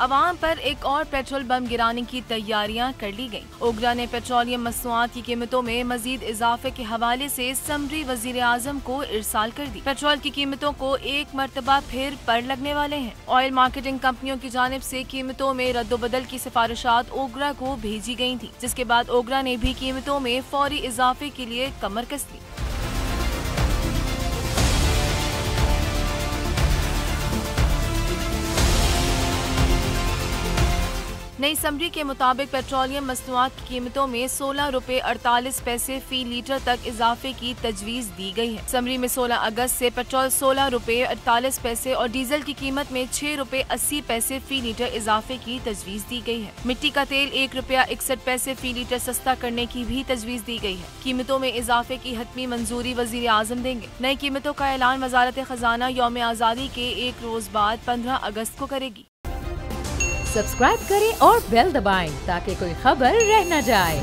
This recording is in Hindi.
अवाम पर एक और पेट्रोल बम गिराने की तैयारियां कर ली गयी। ओगरा ने पेट्रोलियम मसनूआत की कीमतों में मजीद इजाफे के हवाले से समरी वजीर आजम को इरसाल कर दी। पेट्रोल की कीमतों को एक मरतबा फिर पर लगने वाले हैं। ऑयल मार्केटिंग कंपनियों की जानिब से कीमतों में रद्दोबदल की सिफारिशात ओगरा को भेजी गयी थी, जिसके बाद ओगरा ने भी कीमतों में फौरी इजाफे के लिए कमर कस ली। नई समरी के मुताबिक पेट्रोलियम मसनूआत की कीमतों में 16 रुपए 48 पैसे फी लीटर तक इजाफे की तजवीज दी गई है। समरी में 16 अगस्त से पेट्रोल 16 रुपए 48 पैसे और डीजल की कीमत में 6 रुपए 80 पैसे फी लीटर इजाफे की तजवीज दी गई है। मिट्टी का तेल 1 रुपया 61 पैसे फी लीटर सस्ता करने की भी तजवीज दी गई है। कीमतों में इजाफे की हतमी मंजूरी वजीर आजम देंगे। नई कीमतों का ऐलान वजारत खजाना यौम आज़ादी के एक रोज बाद 15 अगस्त को करेगी। सब्सक्राइब करें और बेल दबाएं ताकि कोई खबर रह न जाए।